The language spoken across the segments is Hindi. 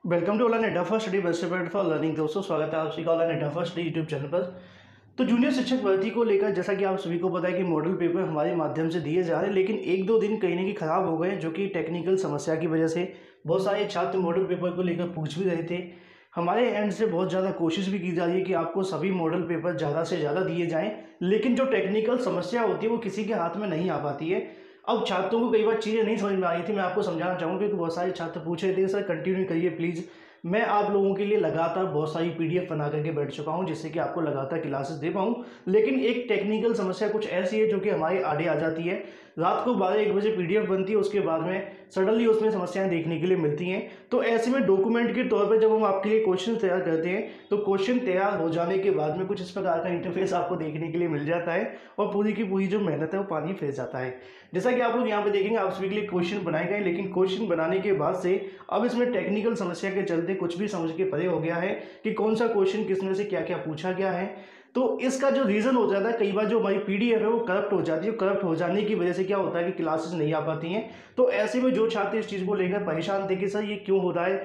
वेलकम टू ऑनलाइन अड्डा for study best for learning. दोस्तों, स्वागत है आप सभी का ऑनलाइन अड्डा फॉर स्टडी यूट्यूब चैनल पर। तो जूनियर शिक्षक भर्ती को लेकर जैसा कि आप सभी को पता है कि मॉडल पेपर हमारे माध्यम से दिए जा रहे हैं, लेकिन एक दो दिन कहीं ना कहीं खराब हो गए, जो कि टेक्निकल समस्या की वजह से बहुत सारे छात्र मॉडल पेपर को लेकर पूछ भी रहे थे। हमारे एंड से बहुत ज़्यादा कोशिश भी की जा रही है कि आपको सभी मॉडल पेपर ज़्यादा से ज़्यादा दिए जाएँ, लेकिन जो टेक्निकल समस्या होती है वो किसी के हाथ में नहीं आ पाती है। अब छात्रों को कई बार चीज़ें नहीं समझ में आ रही थी, मैं आपको समझाना चाहूँगा, क्योंकि बहुत सारे छात्र पूछ रहे थे सर कंटिन्यू करिए प्लीज़। मैं आप लोगों के लिए लगातार बहुत सारी पीडीएफ बना करके बैठ चुका हूं, जिससे कि आपको लगातार क्लासेस दे पाऊं। लेकिन एक टेक्निकल समस्या कुछ ऐसी है जो कि हमारे आड़े आ जाती है। रात को 12-1 बजे पीडीएफ बनती है, उसके बाद में सडनली उसमें समस्याएं देखने के लिए मिलती हैं। तो ऐसे में डॉक्यूमेंट के तौर पर जब हम आपके लिए क्वेश्चन तैयार करते हैं, तो क्वेश्चन तैयार हो जाने के बाद में कुछ इस प्रकार का इंटरफेस आपको देखने के लिए मिल जाता है और पूरी की पूरी जो मेहनत है वो पानी फिर जाता है। जैसा कि आप लोग यहाँ पे देखेंगे, आप सभी के लिए क्वेश्चन बनाए गए, लेकिन क्वेश्चन बनाने के बाद से अब इसमें टेक्निकल समस्या के चलते कुछ भी समझ के परे हो गया है कि कौन सा क्वेश्चन किसमें से क्या क्या पूछा गया है। तो इसका जो रीजन हो जाता है, कई बार जो हमारी पीडीएफ है वो करप्ट हो जाती है। करप्ट हो जाने की वजह से क्या होता है कि क्लासेस नहीं आ पाती हैं। तो ऐसे में जो छात्र इस चीज़ को लेकर परेशान थे कि सर ये क्यों हो रहा है,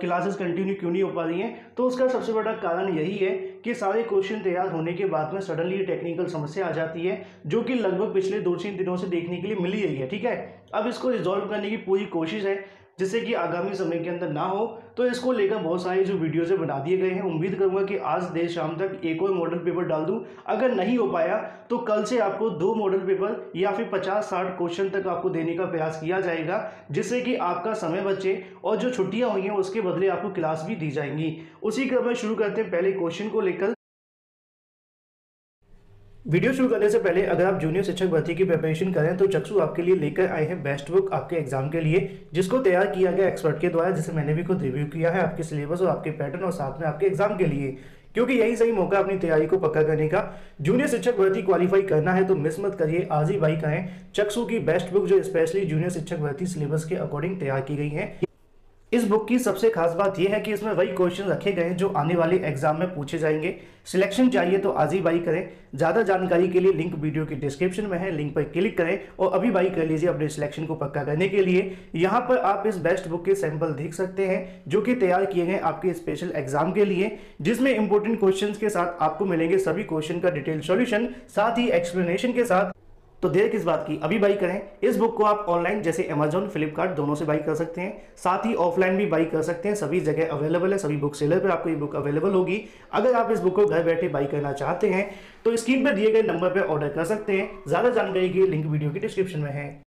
क्लासेस कंटिन्यू क्यों नहीं हो पा रही हैं, तो उसका सबसे बड़ा कारण यही है कि सारे क्वेश्चन तैयार होने के बाद में सडनली टेक्निकल समस्या आ जाती है, जो कि लगभग पिछले 2-3 दिनों से देखने के लिए मिली रही है। ठीक है, अब इसको रिजॉल्व करने की पूरी कोशिश है, जिससे कि आगामी समय के अंदर ना हो। तो इसको लेकर बहुत सारी जो वीडियोज़ बना दिए गए हैं। उम्मीद करूंगा कि आज देर शाम तक एक और मॉडल पेपर डाल दूं। अगर नहीं हो पाया तो कल से आपको 2 मॉडल पेपर या फिर 50-60 क्वेश्चन तक आपको देने का प्रयास किया जाएगा, जिससे कि आपका समय बचे और जो छुट्टियां हुई हैं उसके बदले आपको क्लास भी दी जाएंगी। उसी क्रम में शुरू करते हैं पहले क्वेश्चन को लेकर। वीडियो शुरू करने से पहले अगर आप जूनियर शिक्षक भर्ती की प्रिपरेशन करें तो चक्षु आपके लिए लेकर आए हैं बेस्ट बुक आपके एग्जाम के लिए, जिसको तैयार किया गया एक्सपर्ट के द्वारा, जिसे मैंने भी खुद रिव्यू किया है आपके सिलेबस और आपके पैटर्न और साथ में आपके एग्जाम के लिए, क्योंकि यही सही मौका अपनी तैयारी को पक्का करने का। जूनियर शिक्षक भर्ती क्वालिफाई करना है तो मिस मत करिए, आज ही बाई करें चक्षु की बेस्ट बुक, जो स्पेशली जूनियर शिक्षक भर्ती सिलेबस के अकॉर्डिंग तैयार की गई है। इस बुक की सबसे खास बात यह है कि इसमें वही क्वेश्चन रखे गए हैं जो आने वाले एग्जाम में पूछे जाएंगे। सिलेक्शन चाहिए तो आज ही बाई करें। ज़्यादा जानकारी के लिए लिंक वीडियो के डिस्क्रिप्शन में है, लिंक पर क्लिक करें और अभी बाई कर लीजिए अपने सिलेक्शन को पक्का करने के लिए। यहाँ पर आप इस बेस्ट बुक के सैंपल देख सकते हैं, जो कि तैयार किए गए आपके स्पेशल एग्जाम के लिए, जिसमें इंपॉर्टेंट क्वेश्चन के साथ आपको मिलेंगे सभी क्वेश्चन का डिटेल सॉल्यूशन, साथ ही एक्सप्लेनेशन के साथ। तो देर किस बात की, अभी बाई करें। इस बुक को आप ऑनलाइन जैसे अमेजॉन, फ्लिपकार्ट दोनों से बाई कर सकते हैं, साथ ही ऑफलाइन भी बाई कर सकते हैं। सभी जगह अवेलेबल है, सभी बुक सेलर पर आपको ये बुक अवेलेबल होगी। अगर आप इस बुक को घर बैठे बाई करना चाहते हैं तो स्क्रीन पर दिए गए नंबर पर ऑर्डर कर सकते हैं। ज्यादा जानकारी के लिंक वीडियो की डिस्क्रिप्शन में है।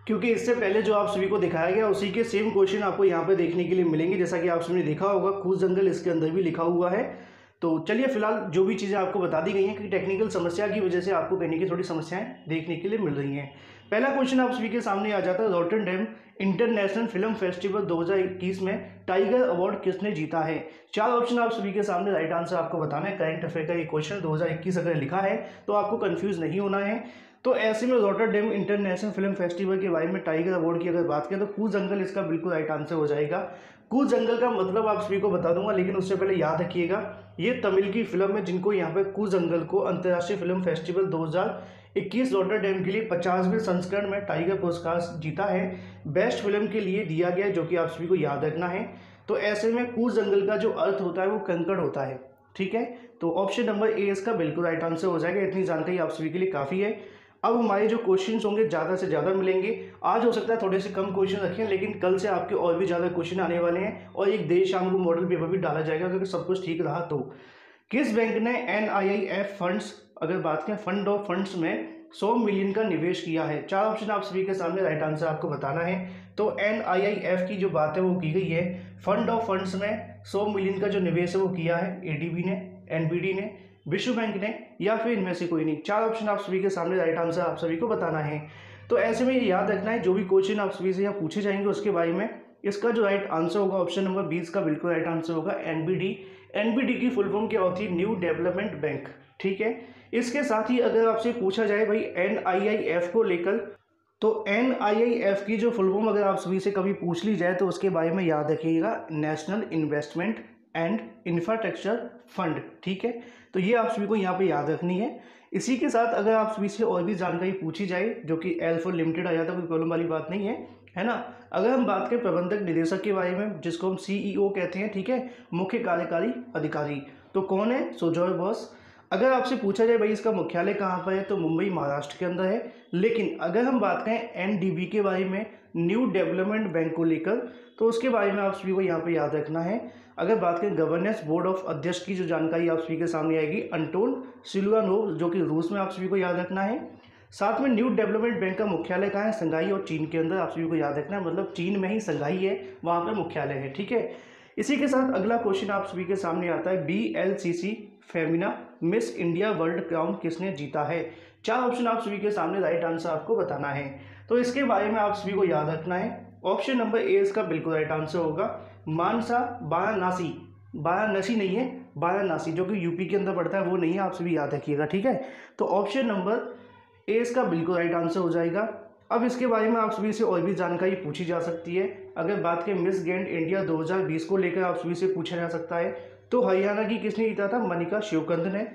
क्योंकि इससे पहले जो आप सभी को दिखाया गया उसी के सेम क्वेश्चन आपको यहाँ पे देखने के लिए मिलेंगे, जैसा कि आप सभी ने देखा होगा कूद जंगल इसके अंदर भी लिखा हुआ है। तो चलिए फिलहाल जो भी चीज़ें आपको बता दी गई हैं कि टेक्निकल समस्या की वजह से आपको कहने की थोड़ी समस्याएं देखने के लिए मिल रही हैं। पहला क्वेश्चन आप सभी के सामने आ जाता है, रॉटरडैम इंटरनेशनल फिल्म फेस्टिवल 2021 में टाइगर अवार्ड किसने जीता है। 4 ऑप्शन आप सभी के सामने, राइट आंसर आपको बताना है। करंट अफेयर का ये क्वेश्चन 2021 अगर लिखा है तो आपको कंफ्यूज नहीं होना है। तो ऐसे में रॉटरडैम इंटरनेशनल फिल्म फेस्टिवल के बारे में टाइगर अवार्ड की अगर बात करें तो कूद जंगल इसका बिल्कुल राइट आंसर हो जाएगा। कूद जंगल का मतलब आप सभी को बता दूंगा, लेकिन उससे पहले याद रखिएगा ये तमिल की फिल्म है, जिनको यहाँ पे कूद जंगल को अंतर्राष्ट्रीय फिल्म फेस्टिवल 2021 रॉटरडैम के लिए 50वें संस्करण में टाइगर पुरस्कार जीता है, बेस्ट फिल्म के लिए दिया गया, जो कि आप सभी को याद रखना है। तो ऐसे में कूद जंगल का जो अर्थ होता है वो कंकड़ होता है। ठीक है, तो ऑप्शन नंबर ए इसका बिल्कुल राइट आंसर हो जाएगा। इतनी जानकारी आप सभी के लिए काफ़ी है। अब हमारे जो क्वेश्चंस होंगे ज़्यादा से ज़्यादा मिलेंगे। आज हो सकता है थोड़े से कम क्वेश्चन रखें, लेकिन कल से आपके और भी ज़्यादा क्वेश्चन आने वाले हैं और एक देर शाम को मॉडल पेपर भी डाला जाएगा, अगर सब कुछ ठीक रहा तो। किस बैंक ने NIIF फंड्स, अगर बात करें फंड ऑफ फंड्स में 100 मिलियन का निवेश किया है। 4 ऑप्शन आप सभी के सामने, राइट आंसर आपको बताना है। तो NIIF की जो बात है वो की गई है, फंड ऑफ फंड्स में 100 मिलियन का जो निवेश है वो किया है ADB ने, NBD ने, विश्व बैंक ने, या फिर इनमें से कोई नहीं। 4 ऑप्शन आप सभी के सामने, राइट आंसर आप सभी को बताना है। तो ऐसे में ये याद रखना है, जो भी क्वेश्चन आप सभी से यहाँ पूछे जाएंगे उसके बारे में, इसका जो राइट आंसर होगा ऑप्शन नंबर 20 का बिल्कुल राइट आंसर होगा NBD। NBD की फुल फॉर्म क्या होती है, न्यू डेवलपमेंट बैंक। ठीक है, इसके साथ ही अगर आपसे पूछा जाए भाई NIIF को लेकर, तो NIIF की जो फुल फॉर्म अगर आप सभी से कभी पूछ ली जाए तो उसके बारे में याद रखिएगा, national investment and infrastructure fund. ठीक है, तो ये आप सभी को यहाँ पे याद रखनी है। इसी के साथ अगर आप सभी से और भी जानकारी पूछी जाए जो कि L4 लिमिटेड आ जाता है, कोई प्रॉब्लम वाली बात नहीं है ना। अगर हम बात करें प्रबंधक निदेशक के बारे में, जिसको हम CEO कहते हैं, ठीक है, मुख्य कार्यकारी अधिकारी, तो कौन है? सुजॉय बोस। अगर आपसे पूछा जाए भाई इसका मुख्यालय कहाँ पर है, तो मुंबई महाराष्ट्र के अंदर है। लेकिन अगर हम बात करें NDB के बारे में, न्यू डेवलपमेंट बैंक को लेकर, तो उसके बारे में आप सभी को यहाँ पे याद रखना है। अगर बात करें गवर्नेंस बोर्ड ऑफ अध्यक्ष की जो जानकारी आप सभी के सामने आएगी, अंटोन सिलुआनोव, जो कि रूस में, आप सभी को याद रखना है। साथ में न्यू डेवलपमेंट बैंक का मुख्यालय कहाँ है? संघाई और चीन के अंदर, आप सभी को याद रखना है, मतलब चीन में ही संघाई है, वहाँ पर मुख्यालय है, ठीक है। इसी के साथ अगला क्वेश्चन आप सभी के सामने आता है, BLCC Femina miss India world crown किसने जीता है? 4 ऑप्शन आप सभी के सामने, राइट आंसर आपको बताना है। तो इसके बारे में आप सभी को याद रखना है। ऑप्शन नंबर ए इसका बिल्कुल राइट आंसर होगा, मानसा वाराणसी। वाराणसी नहीं है, वाराणसी, जो कि यूपी के अंदर पड़ता है, वो नहीं है, आप सभी याद रखिएगा, ठीक है। तो ऑप्शन नंबर ए इसका बिल्कुल राइट आंसर हो जाएगा। अब इसके बारे में आप सभी से और भी जानकारी पूछी जा सकती है। अगर बात करें मिस ग्रैंड इंडिया 2020 को लेकर आप सभी से पूछा जा सकता है, तो हरियाणा की किसने जीता था? मनिका शिवकंद ने।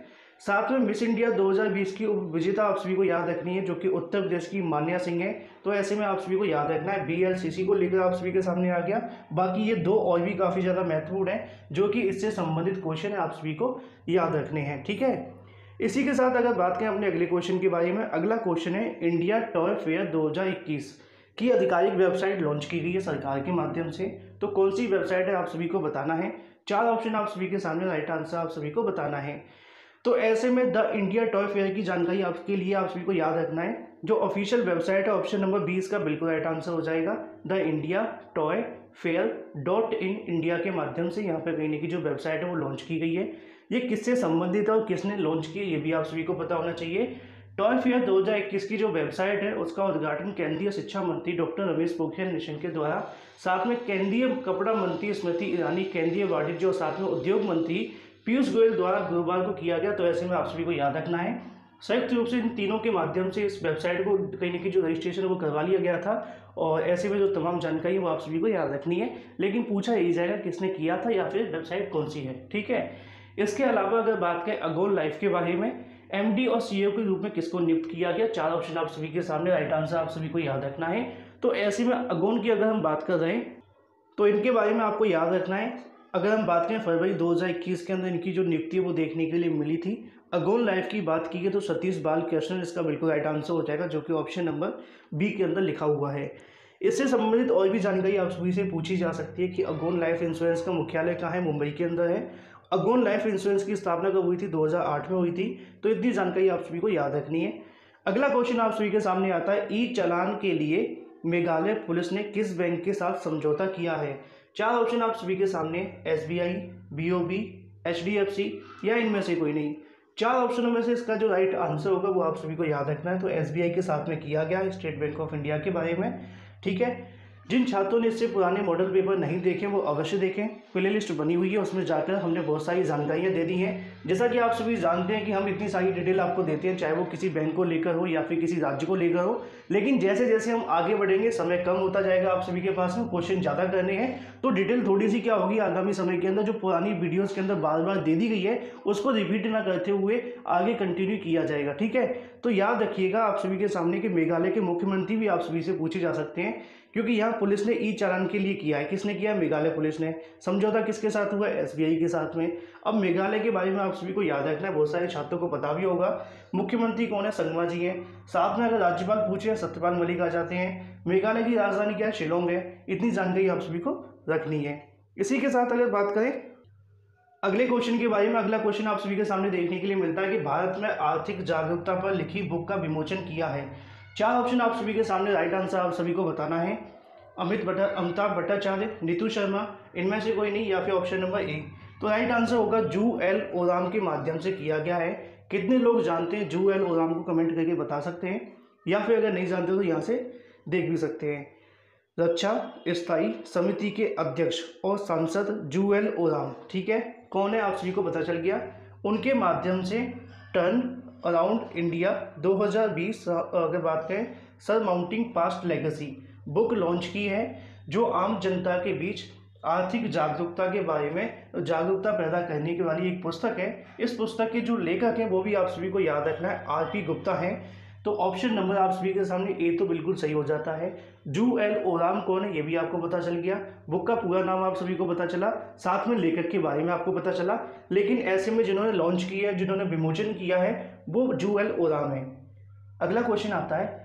साथ में मिस इंडिया 2020 की विजेता आप सभी को याद रखनी है, जो कि उत्तर प्रदेश की मान्या सिंह है। तो ऐसे में आप सभी को याद रखना है, BLCC को लेकर आप सभी के सामने आ गया। बाकी ये 2 और भी काफ़ी ज़्यादा महत्वपूर्ण है, जो कि इससे संबंधित क्वेश्चन है, आप सभी को याद रखने हैं, ठीक है। इसी के साथ अगर बात करें अपने अगले क्वेश्चन के बारे में, अगला क्वेश्चन है, इंडिया टॉय फेयर 2021 की आधिकारिक वेबसाइट लॉन्च की गई है सरकार के माध्यम से। तो कौन सी वेबसाइट है, आप सभी को बताना है। 4 ऑप्शन आप सभी के सामने, राइट आंसर आप सभी को बताना है। तो ऐसे में द इंडिया टॉय फेयर की जानकारी आपके लिए आप सभी को याद रखना है। जो ऑफिशियल वेबसाइट है, ऑप्शन नंबर 20 का बिल्कुल राइट आंसर हो जाएगा, द इंडिया टॉय फेयर.in इंडिया के माध्यम से यहाँ पे कहने की जो वेबसाइट है वो लॉन्च की गई है। ये किससे संबंधित है और किसने लॉन्च की है, ये भी आप सभी को पता होना चाहिए। टॉय फेयर 2021 की जो वेबसाइट है उसका उद्घाटन केंद्रीय शिक्षा मंत्री डॉक्टर रमेश पोखरियाल निशंक के द्वारा, साथ में केंद्रीय कपड़ा मंत्री स्मृति ईरानी, केंद्रीय वाणिज्य और साथ में उद्योग मंत्री पीयूष गोयल द्वारा गुरुवार को किया गया। तो ऐसे में आप सभी को याद रखना है। संयुक्त रूप से इन तीनों के माध्यम से इस वेबसाइट को कहीं ना कहीं जो रजिस्ट्रेशन है वो करवा लिया गया था, और ऐसे में जो तमाम जानकारी है वो आप सभी को याद रखनी है। लेकिन पूछा यही जाएगा किसने किया था या फिर वेबसाइट कौन सी है, ठीक है। इसके अलावा अगर बात करें अगोन लाइफ के बारे में, MD और CEO के रूप में किसको नियुक्त किया गया? 4 ऑप्शन आप सभी के सामने, राइट आंसर आप सभी को याद रखना है। तो ऐसे में अगोन की अगर हम बात कर रहे हैं तो इनके बारे में आपको याद रखना है। अगर हम बात करें फरवरी 2021 के अंदर इनकी जो नियुक्ति है वो देखने के लिए मिली थी। अगोन लाइफ की बात की है तो सतीश बालकृष्णन इसका बिल्कुल राइट आंसर हो जाएगा, जो कि ऑप्शन नंबर B के अंदर लिखा हुआ है। इससे संबंधित और भी जानकारी आप सभी से पूछी जा सकती है कि अगोन लाइफ इंश्योरेंस का मुख्यालय कहाँ है? मुंबई के अंदर है। अगोन लाइफ इंश्योरेंस की स्थापना कब हुई थी? 2008 में हुई थी। तो इतनी जानकारी आप सभी को याद रखनी है। अगला क्वेश्चन आप सभी के सामने आता है, ई चालान के लिए मेघालय पुलिस ने किस बैंक के साथ समझौता किया है? 4 ऑप्शन आप सभी के सामने, SBI, BOB, HDFC या इनमें से कोई नहीं। 4 ऑप्शनों में से इसका जो राइट आंसर होगा वो आप सभी को याद रखना है। तो SBI के साथ में किया गया, स्टेट बैंक ऑफ इंडिया के बारे में, ठीक है। जिन छात्रों ने इससे पुराने मॉडल पेपर नहीं देखे वो अवश्य देखें, प्ले लिस्ट बनी हुई है, उसमें जाकर हमने बहुत सारी जानकारियाँ दे दी हैं। जैसा कि आप सभी जानते हैं कि हम इतनी सारी डिटेल आपको देते हैं, चाहे वो किसी बैंक को लेकर हो या फिर किसी राज्य को लेकर हो। लेकिन जैसे जैसे हम आगे बढ़ेंगे, समय कम होता जाएगा, आप सभी के पास में क्वेश्चन ज़्यादा करने हैं, तो डिटेल थोड़ी सी क्या होगी आगामी समय के अंदर, जो पुरानी वीडियोज़ के अंदर बार बार दे दी गई है उसको रिपीट ना करते हुए आगे कंटिन्यू किया जाएगा, ठीक है। तो याद रखिएगा आप सभी के सामने कि मेघालय के मुख्यमंत्री भी आप सभी से पूछे जा सकते हैं, क्योंकि यहाँ पुलिस ने ई चालान के लिए किया है। किसने किया? मेघालय पुलिस ने। समझौता किसके साथ हुआ? SBI के साथ में। अब मेघालय के बारे में आप सभी को याद रखना है, बहुत सारे छात्रों को पता भी होगा। मुख्यमंत्री कौन है? संगमा जी हैं। साथ में अगर राज्यपाल पूछे, सत्यपाल मलिक आ जाते हैं। मेघालय की राजधानी क्या है? शिलोंग है। इतनी जानकारी आप सभी को रखनी है। इसी के साथ अगर बात करें अगले क्वेश्चन के बारे में, अगला क्वेश्चन आप सभी के सामने देखने के लिए मिलता है कि भारत में आर्थिक जागरूकता पर लिखी बुक का विमोचन किया है। 4 ऑप्शन आप सभी के सामने, राइट आंसर आप सभी को बताना है। अमिताभ भट्टाचार्य, नीतू शर्मा, इनमें से कोई नहीं, या फिर ऑप्शन नंबर A। तो राइट आंसर होगा जू एल ओराम के माध्यम से किया गया है। कितने लोग जानते हैं जू एल ओराम को? कमेंट करके बता सकते हैं, या फिर अगर नहीं जानते तो यहाँ से देख भी सकते हैं। रक्षा स्थायी समिति के अध्यक्ष और सांसद जू एल ओराम, ठीक है, कौन है? आप सभी को पता चल गया। उनके माध्यम से टर्न अराउंड इंडिया 2020 अगर बात करें, सरमाउंटिंग पास्ट लेगेसी बुक लॉन्च की है, जो आम जनता के बीच आर्थिक जागरूकता के बारे में जागरूकता पैदा करने की वाली एक पुस्तक है। इस पुस्तक के जो लेखक हैं वो भी आप सभी को याद रखना है, आर.पी. गुप्ता हैं। तो ऑप्शन नंबर आप सभी के सामने ए तो बिल्कुल सही हो जाता है। जू एल ओराम कौन है ये भी आपको पता चल गया, बुक का पूरा नाम आप सभी को पता चला, साथ में लेखक के बारे में आपको पता चला। लेकिन ऐसे में जिन्होंने लॉन्च किया है, जिन्होंने विमोचन किया है, वो जू एल ओराम है। अगला क्वेश्चन आता है,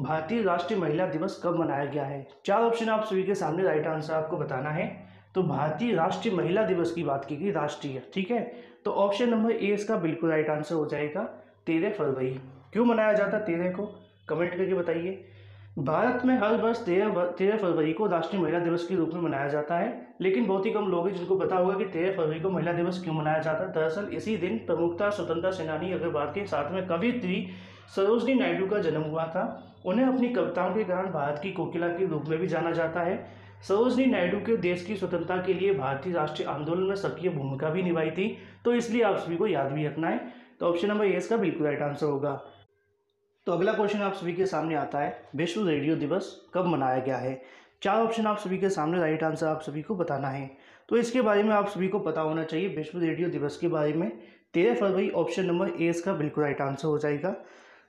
भारतीय राष्ट्रीय महिला दिवस कब मनाया गया है? 4 ऑप्शन आप सभी के सामने, राइट आंसर आपको बताना है। तो भारतीय राष्ट्रीय महिला दिवस की बात की गई, राष्ट्रीय, ठीक है। तो ऑप्शन नंबर ए इसका बिल्कुल राइट आंसर हो जाएगा 13 फरवरी। क्यों मनाया जाता 13 को, कमेंट करके बताइए। भारत में हर वर्ष 13 फरवरी को राष्ट्रीय महिला दिवस के रूप में मनाया जाता है, लेकिन बहुत ही कम लोग हैं जिनको पता होगा कि 13 फरवरी को महिला दिवस क्यों मनाया जाता है। दरअसल इसी दिन प्रमुखता स्वतंत्रता सेनानी अग्रवाल के साथ में कवयित्री सरोजनी नायडू का जन्म हुआ था। उन्हें अपनी कविताओं के कारण भारत की कोकिला के रूप में भी जाना जाता है। सरोजनी नायडू के देश की स्वतंत्रता के लिए भारतीय राष्ट्रीय आंदोलन में सक्रिय भूमिका भी निभाई थी, तो इसलिए आप सभी को याद भी रखना है। तो ऑप्शन नंबर ए इसका बिल्कुल राइट आंसर होगा। तो अगला क्वेश्चन आप सभी के सामने आता है, विश्व रेडियो दिवस कब मनाया गया है? 4 ऑप्शन आप सभी के सामने, राइट आंसर आप सभी को बताना है। तो इसके बारे में आप सभी को पता होना चाहिए, विश्व रेडियो दिवस के बारे में 13 फरवरी, ऑप्शन नंबर ए इसका बिल्कुल राइट आंसर हो जाएगा।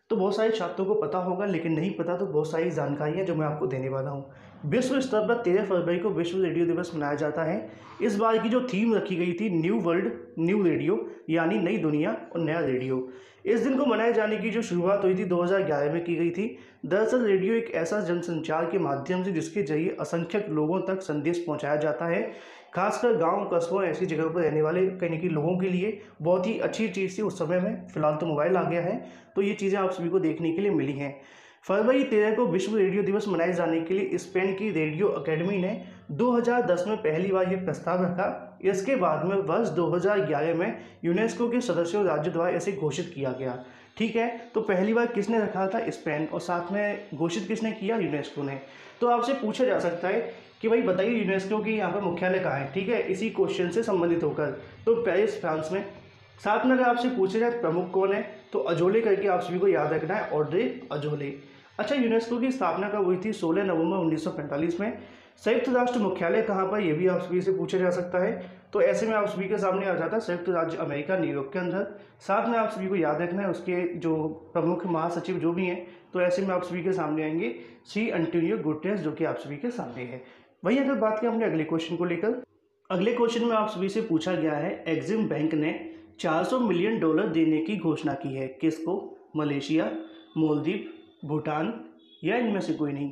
तो बहुत सारे छात्रों को पता होगा, लेकिन नहीं पता तो बहुत सारी जानकारियाँ जो मैं आपको देने वाला हूँ। विश्व स्तर पर 13 फरवरी को विश्व रेडियो दिवस मनाया जाता है। इस बार की जो थीम रखी गई थी, न्यू वर्ल्ड न्यू रेडियो, यानी नई दुनिया और नया रेडियो। इस दिन को मनाए जाने की जो शुरुआत हुई थी 2011 में की गई थी। दरअसल रेडियो एक ऐसा जनसंचार के माध्यम से जिसके जरिए असंख्यक लोगों तक संदेश पहुंचाया जाता है, खासकर गांव, कस्बों, ऐसी जगहों पर रहने वाले कहीं के लोगों के लिए बहुत ही अच्छी चीज़ थी उस समय में। फिलहाल तो मोबाइल आ गया है, तो ये चीज़ें आप सभी को देखने के लिए मिली हैं। फरवरी 13 को विश्व रेडियो दिवस मनाए जाने के लिए स्पेन की रेडियो अकेडमी ने 2010 में पहली बार ये प्रस्ताव रखा। इसके बाद में वर्ष 2011 में यूनेस्को के सदस्यों राज्यों द्वारा इसे घोषित किया गया, ठीक है। तो पहली बार किसने रखा था? स्पेन, और साथ में घोषित किसने किया? यूनेस्को ने। तो आपसे पूछा जा सकता है कि भाई बताइए यूनेस्को की यहाँ पर मुख्यालय कहाँ है, ठीक है, इसी क्वेश्चन से संबंधित होकर। तो पेरिस, फ्रांस में। साथ में अगर आपसे पूछा जाए प्रमुख कौन है, तो अजोले करके आप सभी को याद रखना है, ऑड्रे अजोले। अच्छा, यूनेस्को की स्थापना कब हुई थी? 16 नवंबर 1945 में। संयुक्त राष्ट्र मुख्यालय कहाँ पर, यह भी आप सभी से पूछा जा सकता है। तो ऐसे में आप सभी के सामने आ जाता है संयुक्त राज्य अमेरिका, न्यूयॉर्क के अंदर। साथ में आप सभी को याद रखना है उसके जो प्रमुख महासचिव जो भी हैं, तो ऐसे में आप सभी के सामने आएंगे श्री एंटोनियो गुटेरेस, जो कि आप सभी के सामने है। वही अगर बात करें अपने अगले क्वेश्चन को लेकर, अगले क्वेश्चन में आप सभी से पूछा गया है, एक्सिम बैंक ने $400 मिलियन देने की घोषणा की है। किसको? मलेशिया, मालदीव, भूटान या इनमें से कोई नहीं।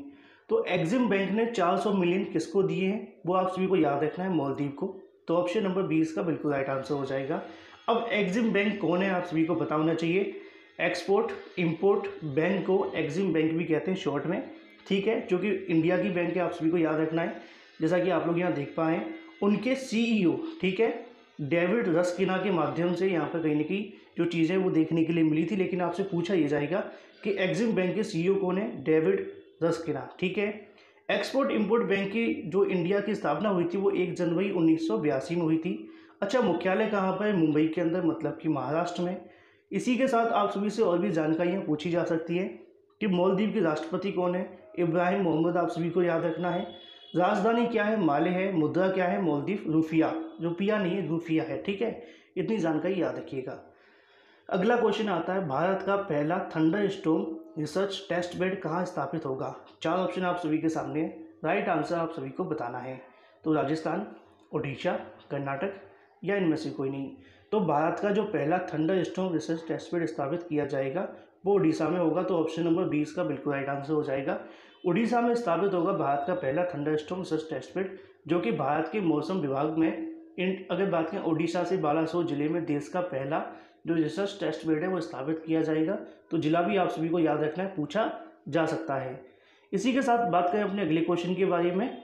तो एक्सिम बैंक ने 400 मिलियन किसको दिए हैं, वो आप सभी को याद रखना है, मालदीव को। तो ऑप्शन नंबर 20 का बिल्कुल राइट आंसर हो जाएगा। अब एक्सिम बैंक कौन है आप सभी को पता होना चाहिए। एक्सपोर्ट इंपोर्ट बैंक को एक्सिम बैंक भी कहते हैं शॉर्ट में, ठीक है, जो कि इंडिया की बैंक है, आप सभी को याद रखना है। जैसा कि आप लोग यहाँ देख पाए, उनके CEO, ठीक है, डेविड रस्किना के माध्यम से यहाँ पर कहीं ना कहीं जो चीज़ें वो देखने के लिए मिली थी। लेकिन आपसे पूछा ये जाएगा कि एक्सिम बैंक के CEO कौन है? डेविड रस्किना, ठीक है। एक्सपोर्ट इंपोर्ट बैंक की जो इंडिया की स्थापना हुई थी वो 1 जनवरी 1982 में हुई थी। अच्छा, मुख्यालय कहाँ पर है? मुंबई के अंदर, मतलब कि महाराष्ट्र में। इसी के साथ आप सभी से और भी जानकारियाँ पूछी जा सकती है कि मालदीव के राष्ट्रपति कौन है? इब्राहिम मोहम्मद, आप सभी को याद रखना है। राजधानी क्या है? माले है। मुद्रा क्या है? मालदीव रुपया, रुपया नहीं है, रुपया है, ठीक है। इतनी जानकारी याद रखिएगा। अगला क्वेश्चन आता है, भारत का पहला थंडरस्टॉर्म रिसर्च टेस्ट बेड कहाँ स्थापित होगा? 4 ऑप्शन आप सभी के सामने, राइट आंसर आप सभी को बताना है। तो राजस्थान, उड़ीसा, कर्नाटक या इनमें से कोई नहीं। तो भारत का जो पहला थंडरस्टॉर्म रिसर्च टेस्ट बेड स्थापित किया जाएगा वो उड़ीसा में होगा। तो ऑप्शन नंबर 20 का बिल्कुल राइट आंसर हो जाएगा। उड़ीसा में स्थापित होगा भारत का पहला थंडरस्टॉर्म रिसर्च टेस्ट बेड, जो कि भारत के मौसम विभाग में अगर बात करें उड़ीसा से बालासोर जिले में देश का पहला जो रिसर्च टेस्ट बेड है वो स्थापित किया जाएगा। तो जिला भी आप सभी को याद रखना है, पूछा जा सकता है। इसी के साथ बात करें अपने अगले क्वेश्चन के बारे में,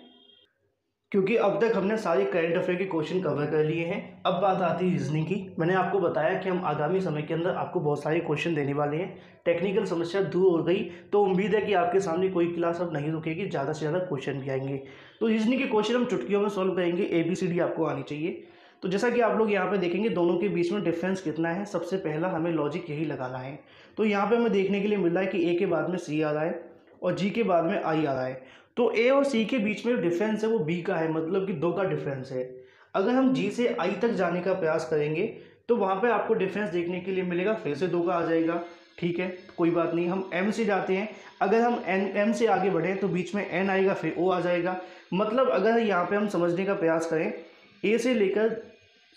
क्योंकि अब तक हमने सारे करंट अफेयर के क्वेश्चन कवर कर लिए हैं। अब बात आती है रीजनिंग की। मैंने आपको बताया कि हम आगामी समय के अंदर आपको बहुत सारे क्वेश्चन देने वाले हैं। टेक्निकल समस्या दूर हो गई, तो उम्मीद है कि आपके सामने कोई क्लास अब नहीं रुकेगी, ज़्यादा से ज़्यादा क्वेश्चन भी आएंगे। तो रीजनिंग के क्वेश्चन हम चुटकियों में सॉल्व करेंगे, ABCD आपको आनी चाहिए। तो जैसा कि आप लोग यहाँ पे देखेंगे दोनों के बीच में डिफरेंस कितना है, सबसे पहला हमें लॉजिक यही लगाना है। तो यहाँ पे हमें देखने के लिए मिल रहा है कि A के बाद में C आ रहा है और जी के बाद में आई आ रहा है, तो ए और सी के बीच में डिफरेंस है वो बी का है, मतलब कि 2 का डिफरेंस है। अगर हम जी से आई तक जाने का प्रयास करेंगे तो वहाँ पे आपको डिफरेंस देखने के लिए मिलेगा, फिर से 2 का आ जाएगा। ठीक है, कोई बात नहीं, हम एम से जाते हैं। अगर हम एम से आगे बढ़ें तो बीच में एन आएगा, फिर ओ आ जाएगा। मतलब अगर यहाँ पे हम समझने का प्रयास करें, ए से लेकर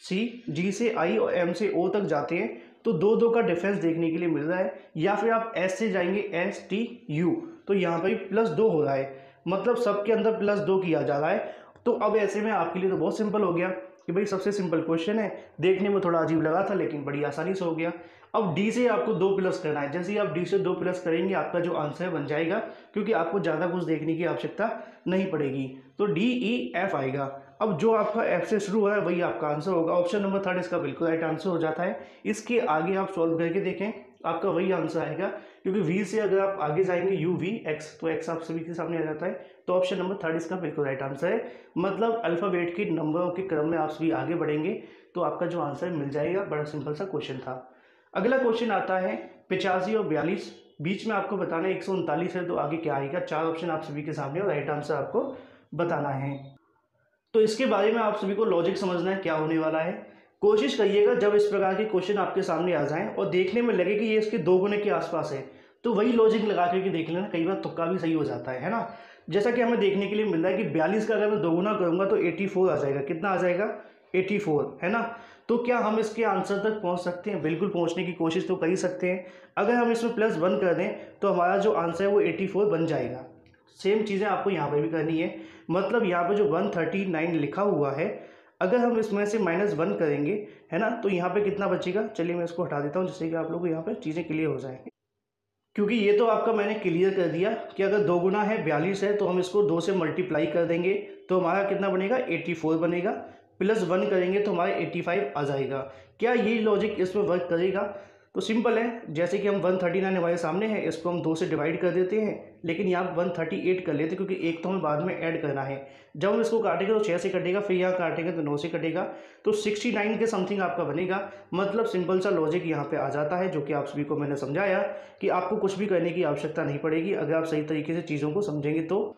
सी, जी से आई और एम से ओ तक जाते हैं तो 2 का डिफरेंस देखने के लिए मिल रहा है। या फिर आप एस से जाएंगे, एस टी यू, तो यहाँ पर +2 हो रहा है, मतलब सबके अंदर +2 किया जा रहा है। तो अब ऐसे में आपके लिए तो बहुत सिंपल हो गया कि भाई सबसे सिंपल क्वेश्चन है, देखने में थोड़ा अजीब लगा था लेकिन बड़ी आसानी से हो गया। अब डी से आपको 2 प्लस करना है, जैसे ही आप डी से 2 प्लस करेंगे आपका जो आंसर बन जाएगा, क्योंकि आपको ज़्यादा कुछ देखने की आवश्यकता नहीं पड़ेगी। तो डी ई एफ आएगा। अब जो आपका एफ से शुरू हो रहा है वही आपका आंसर होगा। ऑप्शन नंबर 3 इसका बिल्कुल राइट आंसर हो जाता है। इसके आगे आप सॉल्व करके देखें, आपका वही आंसर आएगा, क्योंकि वी से अगर आप आगे जाएंगे यू वी एक्स, तो एक्स आप सभी के सामने आ जाता है। तो ऑप्शन नंबर 3 इसका बिल्कुल राइट आंसर है। मतलब अल्फ़ाबेट के नंबरों के क्रम में आप सभी आगे बढ़ेंगे तो आपका जो आंसर मिल जाएगा। बड़ा सिंपल सा क्वेश्चन था। अगला क्वेश्चन आता है 85 और 42, बीच में आपको बताना है 139 है, तो आगे क्या आएगा। 4 ऑप्शन आप सभी के सामने और राइट आंसर आपको बताना है। तो इसके बारे में आप सभी को लॉजिक समझना है क्या होने वाला है। कोशिश करिएगा जब इस प्रकार के क्वेश्चन आपके सामने आ जाएं और देखने में लगे कि ये इसके 2 गुने के आसपास है, तो वही लॉजिक लगा करके देख लेना, कई बार तुक्का भी सही हो जाता है ना। जैसा कि हमें देखने के लिए मिल रहा है कि 42 का अगर मैं 2 गुना करूँगा तो 84 आ जाएगा। कितना आ जाएगा? 84, है ना। तो क्या हम इसके आंसर तक पहुंच सकते हैं? बिल्कुल पहुंचने की कोशिश तो कर ही सकते हैं। अगर हम इसमें +1 कर दें तो हमारा जो आंसर है वो 84 बन जाएगा। सेम चीज़ें आपको यहाँ पर भी करनी है। मतलब यहाँ पे जो 139 लिखा हुआ है, अगर हम इसमें से -1 करेंगे, है ना, तो यहाँ पे कितना बचेगा। चलिए मैं इसको हटा देता हूँ जिससे कि आप लोगों को यहाँ पे चीज़ें क्लियर हो जाएँ। क्योंकि ये तो आपका मैंने क्लियर कर दिया कि अगर 2 गुना है 42 है तो हम इसको 2 से मल्टीप्लाई कर देंगे तो हमारा कितना बनेगा, 84 बनेगा। +1 करेंगे तो हमारे 85 आ जाएगा। क्या ये लॉजिक इसमें वर्क करेगा? तो सिंपल है, जैसे कि हम 139 हमारे सामने है, इसको हम 2 से डिवाइड कर देते हैं, लेकिन यहाँ 138 कर लेते हैं क्योंकि एक तो हमें बाद में ऐड करना है। जब हम इसको काटेंगे तो 6 से कटेगा, फिर यहाँ काटेंगे तो 9 से कटेगा, तो 69 के समथिंग आपका बनेगा। मतलब सिंपल सा लॉजिक यहाँ पे आ जाता है, जो कि आप सभी को मैंने समझाया कि आपको कुछ भी करने की आवश्यकता नहीं पड़ेगी अगर आप सही तरीके से चीज़ों को समझेंगे। तो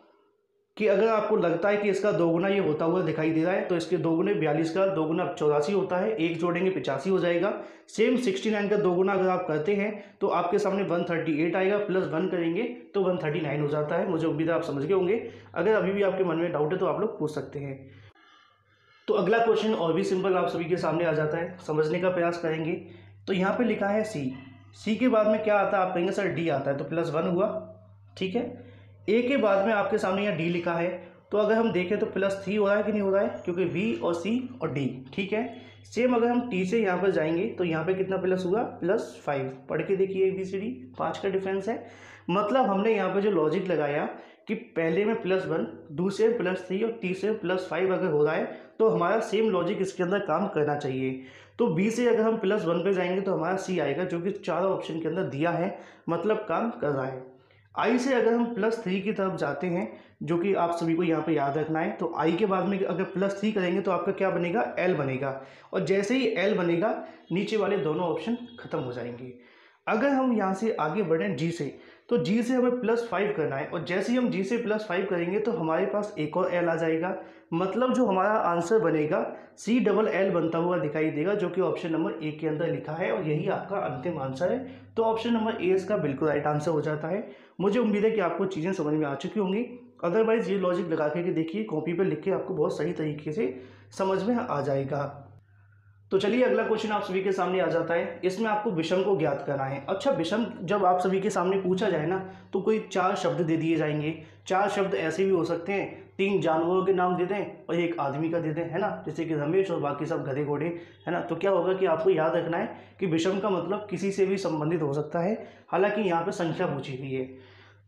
कि अगर आपको लगता है कि इसका 2 गुना ये होता हुआ दिखाई दे रहा है तो इसके 2 गुने 42 का 2 गुना 84 होता है, एक जोड़ेंगे 85 हो जाएगा। सेम 69 का 2 गुना अगर आप करते हैं तो आपके सामने 138 आएगा, +1 करेंगे तो 139 हो जाता है। मुझे उम्मीद है आप समझ गए होंगे। अगर अभी भी आपके मन में डाउट है तो आप लोग पूछ सकते हैं। तो अगला क्वेश्चन और भी सिंपल आप सभी के सामने आ जाता है, समझने का प्रयास करेंगे। तो यहाँ पर लिखा है सी के बाद में क्या आता है? आप कहेंगे सर डी आता है, तो +1 हुआ, ठीक है। ए के बाद में आपके सामने यहाँ डी लिखा है, तो अगर हम देखें तो +3 हो रहा है कि नहीं हो रहा है, क्योंकि वी और सी और डी, ठीक है। सेम अगर हम टी से यहाँ पर जाएंगे तो यहाँ पे कितना प्लस हुआ, +5। पढ़ के देखिए ABCD, 5 का डिफरेंस है। मतलब हमने यहाँ पे जो लॉजिक लगाया कि पहले में +1, दूसरे +3 और तीसरे +5 अगर हो रहा है तो हमारा सेम लॉजिक इसके अंदर काम करना चाहिए। तो बी से अगर हम +1 पे जाएंगे तो हमारा सी आएगा, जो कि चारों ऑप्शन के अंदर दिया है, मतलब काम कर रहा है। आई से अगर हम +3 की तरफ जाते हैं, जो कि आप सभी को यहाँ पे याद रखना है, तो आई के बाद में अगर +3 करेंगे तो आपका क्या बनेगा, एल बनेगा। और जैसे ही एल बनेगा नीचे वाले दोनों ऑप्शन खत्म हो जाएंगे। अगर हम यहाँ से आगे बढ़ें जी से, तो जी से हमें +5 करना है, और जैसे ही हम जी से +5 करेंगे तो हमारे पास एक और एल आ जाएगा। मतलब जो हमारा आंसर बनेगा CLL बनता हुआ दिखाई देगा, जो कि ऑप्शन नंबर ए के अंदर लिखा है, और यही आपका अंतिम आंसर है। तो ऑप्शन नंबर ए इसका बिल्कुल राइट आंसर हो जाता है। मुझे उम्मीद है कि आपको चीज़ें समझ में आ चुकी होंगी। अदरवाइज़ ये लॉजिक लगा के देखिए, कॉपी पर लिख के, आपको बहुत सही तरीके से समझ में आ जाएगा। तो चलिए अगला क्वेश्चन आप सभी के सामने आ जाता है। इसमें आपको विषम को ज्ञात करना है। अच्छा, विषम जब आप सभी के सामने पूछा जाए ना, तो कोई 4 शब्द दे दिए जाएंगे। 4 शब्द ऐसे भी हो सकते हैं, 3 जानवरों के नाम दे दें और 1 आदमी का दे दें, है ना, जैसे कि रमेश और बाकी सब गधे घोड़े, है ना। तो क्या होगा कि आपको याद रखना है कि विषम का मतलब किसी से भी संबंधित हो सकता है। हालांकि यहाँ पर संख्या पूछी गई है।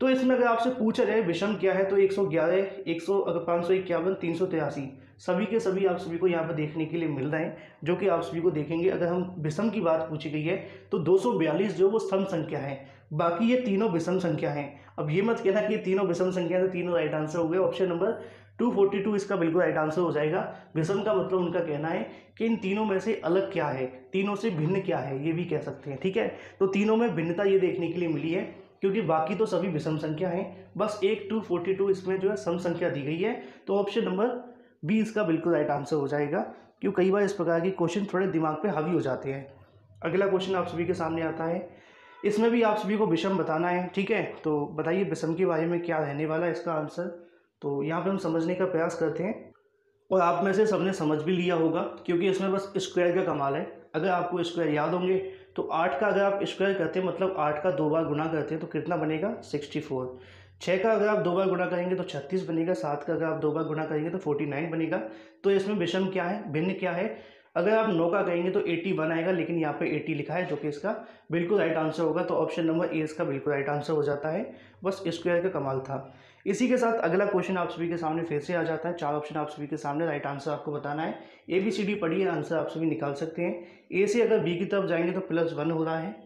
तो इसमें अगर आपसे पूछा जाए विषम क्या है, तो 111, 100, अगर 551, 383, सभी के सभी आप सभी को यहाँ पर देखने के लिए मिल रहे हैं, जो कि आप सभी को देखेंगे। अगर हम विषम की बात पूछी गई है तो 242 जो वो सम संख्या है, बाकी ये तीनों विषम संख्या हैं। अब ये मत कहना कि ये तीनों विषम संख्या है तो तीनों राइट आंसर हो गए। ऑप्शन नंबर 242 इसका बिल्कुल राइट आंसर हो जाएगा। विषम का मतलब उनका कहना है कि इन तीनों में से अलग क्या है, तीनों से भिन्न क्या है, ये भी कह सकते हैं, ठीक है। तो तीनों में भिन्नता ये देखने के लिए मिली है क्योंकि बाकी तो सभी विषम संख्या हैं, बस एक 242 इसमें जो है सम संख्या दी गई है। तो ऑप्शन नंबर बी इसका बिल्कुल राइट आंसर हो जाएगा, क्योंकि कई बार इस प्रकार के क्वेश्चन थोड़े दिमाग पे हावी हो जाते हैं। अगला क्वेश्चन आप सभी के सामने आता है, इसमें भी आप सभी को विषम बताना है, ठीक है। तो बताइए विषम के बारे में क्या रहने वाला है इसका आंसर। तो यहाँ पे हम समझने का प्रयास करते हैं, और आप में से सबने समझ भी लिया होगा, क्योंकि इसमें बस स्क्वायर का कमाल है। अगर आपको स्क्वायर याद होंगे तो 8 का अगर आप स्क्वायर करते हैं, मतलब 8 का 2 बार गुणा करते हैं तो कितना बनेगा 64। 6 का अगर आप 2 बार गुणा करेंगे तो 36 बनेगा। 7 का अगर आप 2 बार गुणा करेंगे तो 49 बनेगा। तो इसमें विषम क्या है, भिन्न क्या है। अगर आप 9 का कहेंगे तो 81 आएगा, लेकिन यहाँ पे 80 लिखा है, जो कि इसका बिल्कुल राइट आंसर होगा। तो ऑप्शन नंबर ए इसका बिल्कुल राइट आंसर हो जाता है, बस स्क्वायर का कमाल था। इसी के साथ अगला क्वेश्चन आप सभी के सामने फिर से आ जाता है। 4 ऑप्शन आप सभी के सामने, राइट आंसर आपको बताना है। ABCD पढ़िए, आंसर आप सभी निकाल सकते हैं। ए से अगर बी की तरफ जाएंगे तो +1 हो रहा है।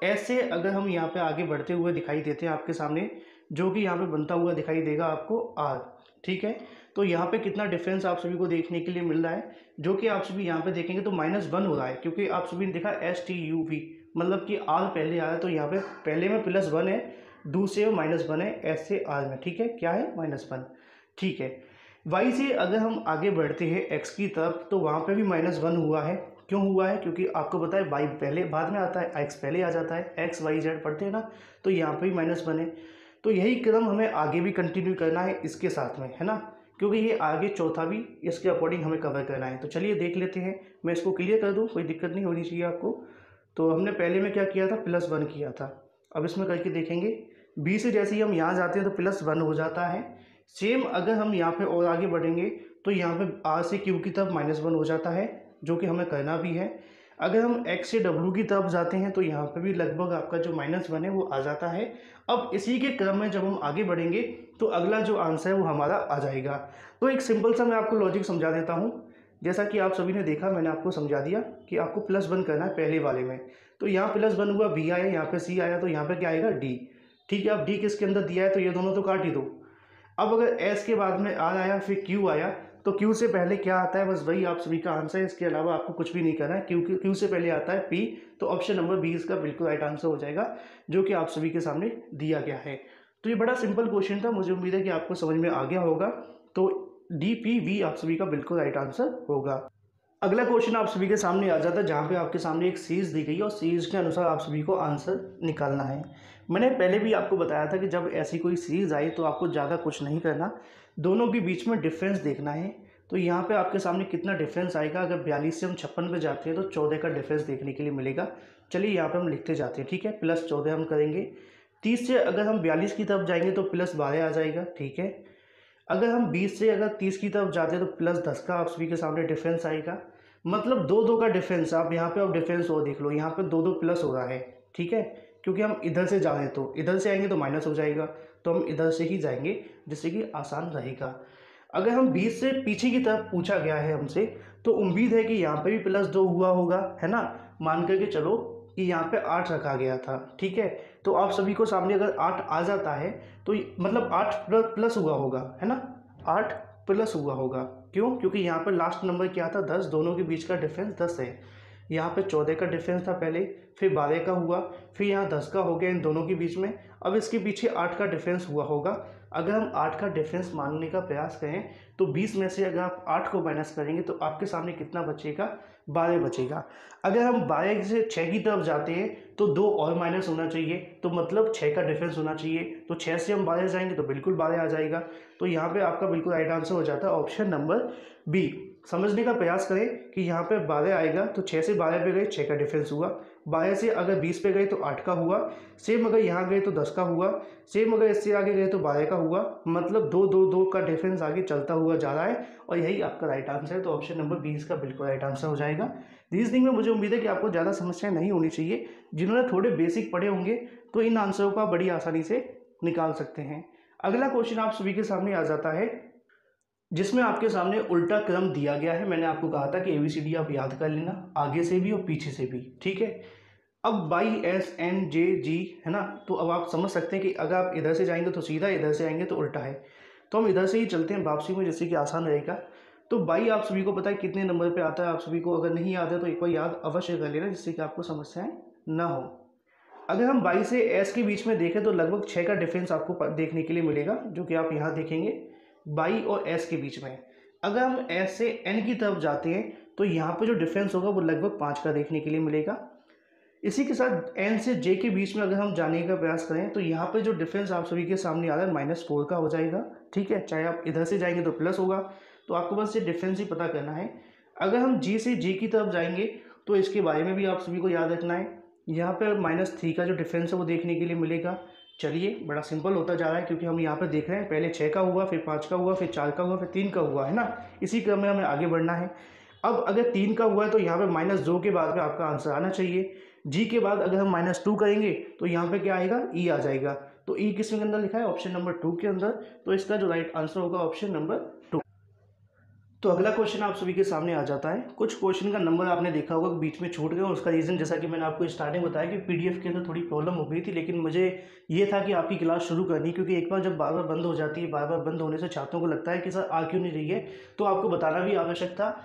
एस से अगर हम यहाँ पे आगे बढ़ते हुए दिखाई देते हैं आपके सामने, जो कि यहाँ पे बनता हुआ दिखाई देगा आपको R, ठीक है। तो यहाँ पे कितना डिफरेंस आप सभी को देखने के लिए मिल रहा है, जो कि आप सभी यहाँ पे देखेंगे तो -1 हो रहा है, क्योंकि आप सभी ने देखा STUV, मतलब कि R पहले आ रहा है। तो यहाँ पे पहले में +1 है, दूसरे में -1 है, S से R में, ठीक है। क्या है -1, ठीक है। Y से अगर हम आगे बढ़ते हैं X की तरफ, तो वहाँ पे भी -1 हुआ है। क्यों हुआ है, क्योंकि आपको पता है Y पहले बाद में आता है, X पहले आ जाता है। XYZ पढ़ते हैं ना, तो यहाँ पे भी -1 है। तो यही क्रम हमें आगे भी कंटिन्यू करना है इसके साथ में, है ना, क्योंकि ये आगे चौथा भी इसके अकॉर्डिंग हमें कवर करना है। तो चलिए देख लेते हैं, मैं इसको क्लियर कर दूँ, कोई दिक्कत नहीं होनी चाहिए आपको। तो हमने पहले में क्या किया था, +1 किया था। अब इसमें करके देखेंगे, बी से जैसे ही हम यहाँ जाते हैं तो +1 हो जाता है। सेम अगर हम यहाँ पे और आगे बढ़ेंगे तो यहाँ पे R से Q की तरफ -1 हो जाता है, जो कि हमें करना भी है। अगर हम X से W की तरफ जाते हैं तो यहाँ पे भी लगभग आपका जो -1 है वो आ जाता है। अब इसी के क्रम में जब हम आगे बढ़ेंगे तो अगला जो आंसर है वो हमारा आ जाएगा। तो एक सिंपल सा मैं आपको लॉजिक समझा देता हूँ। जैसा कि आप सभी ने देखा, मैंने आपको समझा दिया कि आपको +1 करना है पहले वाले में। तो यहाँ +1 हुआ, B आया, यहाँ पे C आया, तो यहाँ पे क्या आएगा D, ठीक है। अब D किसके अंदर दिया है, तो ये दोनों तो काट ही दो। अब अगर S के बाद में R आया, फिर Q आया, तो Q से पहले क्या आता है, बस वही आप सभी का आंसर है। इसके अलावा आपको कुछ भी नहीं करना है। Q से पहले आता है P, तो ऑप्शन नंबर B इसका बिल्कुल राइट आंसर हो जाएगा, जो कि आप सभी के सामने दिया गया है। तो ये बड़ा सिंपल क्वेश्चन था, मुझे उम्मीद है कि आपको समझ में आ गया होगा। तो DPV आप सभी का बिल्कुल राइट आंसर होगा। अगला क्वेश्चन आप सभी के सामने आ जाता है, जहाँ पे आपके सामने एक सीरीज दी गई है और सीरीज के अनुसार आप सभी को आंसर निकालना है। मैंने पहले भी आपको बताया था कि जब ऐसी कोई सीरीज आई तो आपको ज़्यादा कुछ नहीं करना, दोनों के बीच में डिफरेंस देखना है। तो यहाँ पे आपके सामने कितना डिफरेंस आएगा, अगर 42 से हम 56 पे जाते हैं तो 14 का डिफरेंस देखने के लिए मिलेगा। चलिए यहाँ पर हम लिखते जाते हैं, ठीक है। +14 हम करेंगे। 30 से अगर हम 42 की तरफ जाएंगे तो +12 आ जाएगा, ठीक है। अगर हम 20 से अगर 30 की तरफ जाते हैं तो +10 का आप सभी के सामने डिफरेंस आएगा। मतलब 2 का डिफरेंस, आप यहाँ पे अब डिफरेंस और देख लो, यहाँ पे 2 प्लस हो रहा है, ठीक है। क्योंकि हम इधर से जा रहे हैं, तो इधर से आएंगे तो माइनस हो जाएगा, तो हम इधर से ही जाएंगे, जिससे कि आसान रहेगा। अगर हम 20 से पीछे की तरफ पूछा गया है हमसे, तो उम्मीद है कि यहाँ पे भी +2 हुआ होगा, है ना। मान करके चलो कि यहाँ पे 8 रखा गया था, ठीक है। तो आप सभी को सामने अगर 8 आ जाता है तो मतलब 8 प्लस हुआ होगा, है ना। 8 प्लस हुआ होगा, क्यों, क्योंकि यहाँ पर लास्ट नंबर क्या था, 10, दोनों के बीच का डिफरेंस 10 है। यहाँ पे 14 का डिफरेंस था पहले, फिर 12 का हुआ, फिर यहाँ 10 का हो गया इन दोनों के बीच में। अब इसके पीछे 8 का डिफरेंस हुआ होगा। अगर हम 8 का डिफरेंस मानने का प्रयास करें तो 20 में से अगर आप 8 को माइनस करेंगे तो आपके सामने कितना बचेगा, 12 बचेगा। अगर हम 12 से 6 की तरफ जाते हैं तो 2 और माइनस होना चाहिए, तो मतलब 6 का डिफरेंस होना चाहिए। तो 6 से हम 12 जाएंगे तो बिल्कुल 12 आ जाएगा। तो यहाँ पे आपका बिल्कुल राइट आंसर हो जाता है ऑप्शन नंबर बी। समझने का प्रयास करें कि यहाँ पे 12 आएगा, तो 6 से 12 पे गए 6 का डिफरेंस हुआ। 12 से अगर 20 पे गए तो 8 का हुआ। सेम अगर यहाँ गए तो 10 का हुआ। सेम अगर इससे आगे गए तो 12 का हुआ। मतलब 2 का डिफरेंस आगे चलता हुआ जा रहा है, और यही आपका राइट आंसर है। तो ऑप्शन नंबर 20 का बिल्कुल राइट आंसर हो जाएगा। रीजनिंग में मुझे उम्मीद है कि आपको ज़्यादा समस्याएं नहीं होनी चाहिए। जिन्होंने थोड़े बेसिक पढ़े होंगे तो इन आंसरों को आप बड़ी आसानी से निकाल सकते हैं। अगला क्वेश्चन आप सभी के सामने आ जाता है, जिसमें आपके सामने उल्टा क्रम दिया गया है। मैंने आपको कहा था कि ABCD आप याद कर लेना, आगे से भी और पीछे से भी, ठीक है। अब YSNJG है ना, तो अब आप समझ सकते हैं कि अगर आप इधर से जाएंगे तो सीधा, इधर से आएंगे तो उल्टा है। तो हम इधर से ही चलते हैं वापसी में, जिससे कि आसान रहेगा। तो बाई आप सभी को पता है कितने नंबर पे आता है, आप सभी को अगर नहीं याद है तो एक बार याद अवश्य कर लेना, जिससे कि आपको समस्याएं ना हो। अगर हम वाई से एस के बीच में देखें तो लगभग 6 का डिफरेंस आपको देखने के लिए मिलेगा, जो कि आप यहाँ देखेंगे वाई और एस के बीच में। अगर हम एस से एन की तरफ जाते हैं तो यहाँ पे जो डिफरेंस होगा वो लगभग 5 का देखने के लिए मिलेगा। इसी के साथ एन से जे के बीच में अगर हम जाने का प्रयास करें तो यहाँ पे जो डिफरेंस आप सभी के सामने आ रहा है -4 का हो जाएगा। ठीक है, चाहे आप इधर से जाएंगे तो प्लस होगा, तो आपको बस ये डिफरेंस ही पता करना है। अगर हम जी से जे की तरफ जाएंगे तो इसके बारे में भी आप सभी को याद रखना है। यहाँ पर -3 का जो डिफरेंस है वो देखने के लिए मिलेगा। चलिए, बड़ा सिंपल होता जा रहा है क्योंकि हम यहाँ पर देख रहे हैं पहले 6 का हुआ, फिर 5 का हुआ, फिर 4 का हुआ, फिर 3 का हुआ, है ना। इसी क्रम में हमें आगे बढ़ना है। अब अगर 3 का हुआ है तो यहाँ पे -2 के बाद में आपका आंसर आना चाहिए। जी के बाद अगर हम -2 करेंगे तो यहाँ पे क्या आएगा, ई आ जाएगा। तो ई किस के अंदर लिखा है, ऑप्शन नंबर 2 के अंदर। तो इसका जो राइट आंसर होगा ऑप्शन नंबर 2। तो अगला क्वेश्चन आप सभी के सामने आ जाता है। कुछ क्वेश्चन का नंबर आपने देखा होगा बीच में छूट गए, और उसका रीज़न जैसा कि मैंने आपको स्टार्टिंग बताया कि पीडीएफ के अंदर थोड़ी प्रॉब्लम हो गई थी, लेकिन मुझे ये था कि आपकी क्लास शुरू करनी, क्योंकि एक बार जब बार बार बंद हो जाती है, बार बार बंद होने से छात्रों को लगता है कि सर आ क्यों नहीं रही है, तो आपको बताना भी आवश्यक था।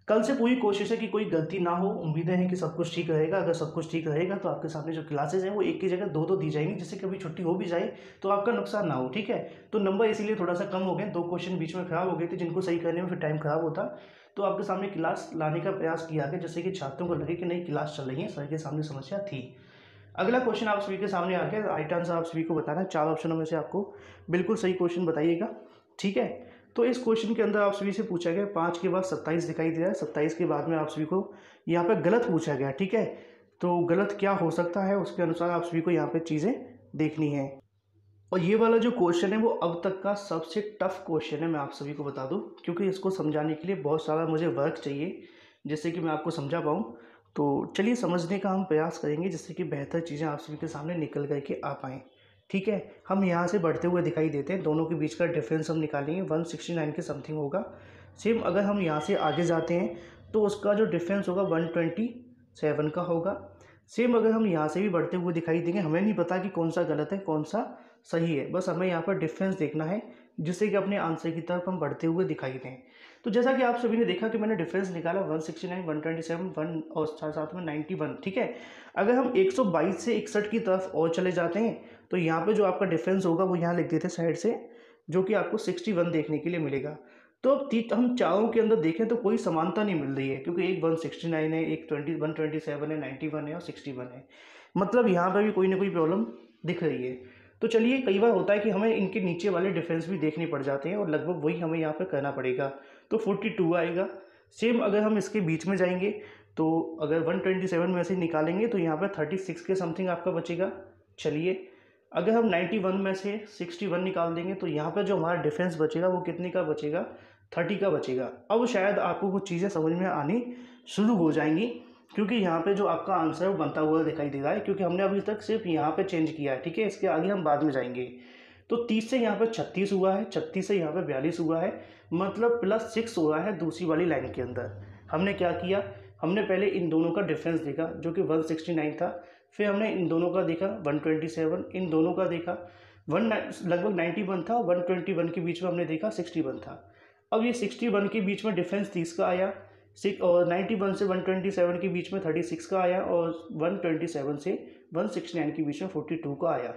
कल से पूरी कोशिश है कि कोई गलती ना हो। उम्मीदें हैं कि सब कुछ ठीक रहेगा। अगर सब कुछ ठीक रहेगा तो आपके सामने जो क्लासेज हैं वो एक की जगह दो दी जाएंगी, जिससे कभी छुट्टी हो भी जाए तो आपका नुकसान ना हो। ठीक है, तो नंबर इसीलिए थोड़ा सा कम हो गए, 2 क्वेश्चन बीच में खराब हो गए थे, जिनको सही करने में फिर टाइम खराब होता। तो आपके सामने क्लास लाने का प्रयास किया गया, जिससे कि छात्रों को लगे कि नई क्लास चल रही है, सर के सामने समस्या थी। अगला क्वेश्चन आप सभी के सामने आ गया। राइट आंसर आप सभी को बताना है। 4 ऑप्शनों में से आपको बिल्कुल सही क्वेश्चन बताइएगा। ठीक है, तो इस क्वेश्चन के अंदर आप सभी से पूछा गया 5 के बाद 27 दिखाई दे रहा है, 27 के बाद में आप सभी को यहाँ पे गलत पूछा गया। ठीक है, तो गलत क्या हो सकता है उसके अनुसार आप सभी को यहाँ पे चीज़ें देखनी है। और ये वाला जो क्वेश्चन है वो अब तक का सबसे टफ क्वेश्चन है, मैं आप सभी को बता दूं, क्योंकि इसको समझाने के लिए बहुत सारा मुझे वर्क चाहिए, जिससे कि मैं आपको समझा पाऊँ। तो चलिए समझने का हम प्रयास करेंगे, जिससे कि बेहतर चीज़ें आप सभी के सामने निकल करके आ पाएँ। ठीक है, हम यहाँ से बढ़ते हुए दिखाई देते हैं, दोनों के बीच का डिफरेंस हम निकालेंगे, 169 के समथिंग होगा। सेम अगर हम यहाँ से आगे जाते हैं तो उसका जो डिफरेंस होगा 127 का होगा। सेम अगर हम यहाँ से भी बढ़ते हुए दिखाई देंगे, हमें नहीं पता कि कौन सा गलत है कौन सा सही है, बस हमें यहाँ पर डिफरेंस देखना है, जिससे कि अपने आंसर की तरफ हम बढ़ते हुए दिखाई दें। तो जैसा कि आप सभी ने देखा कि मैंने डिफरेंस निकाला 169, 127, 1 और साथ में 91। ठीक है, अगर हम 122 से 61 की तरफ और चले जाते हैं तो यहाँ पे जो आपका डिफरेंस होगा वो यहाँ लिख देते साइड से, जो कि आपको 61 देखने के लिए मिलेगा। तो अब हम चारों के अंदर देखें तो कोई समानता नहीं मिल रही है, क्योंकि एक 169 है, एक 127 है, 91 है और 61 है। मतलब यहाँ पर भी कोई ना कोई प्रॉब्लम दिख रही है। तो चलिए, कई बार होता है कि हमें इनके नीचे वाले डिफरेंस भी देखने पड़ जाते हैं, और लगभग वही हमें यहाँ पर करना पड़ेगा। तो 42 आएगा। सेम अगर हम इसके बीच में जाएंगे तो अगर 127 में से निकालेंगे तो यहाँ पर 36 के समथिंग आपका बचेगा। चलिए, अगर हम 91 में से 61 निकाल देंगे तो यहाँ पर जो हमारा डिफरेंस बचेगा वो कितने का बचेगा, 30 का बचेगा। अब शायद आपको कुछ चीज़ें समझ में आनी शुरू हो जाएंगी, क्योंकि यहाँ पे जो आपका आंसर है वो बनता हुआ दिखाई दे रहा है, क्योंकि हमने अभी तक सिर्फ यहाँ पे चेंज किया है। ठीक है, इसके आगे हम बाद में जाएंगे। तो 30 से यहाँ पर 36 हुआ है, 36 से यहाँ पर 42 हुआ है, मतलब +6 हो रहा है दूसरी वाली लाइन के अंदर। हमने क्या किया, हमने पहले इन दोनों का डिफरेंस देखा जो कि 169 था, फिर हमने इन दोनों का देखा 127, इन दोनों का देखा लगभग 91 था, 121 के बीच में हमने देखा 61 था। अब ये 61 के बीच में डिफरेंस 30 का आया, और 91 से 127 के बीच में 36 का आया, और 127 से 169 के बीच में 42 का आया।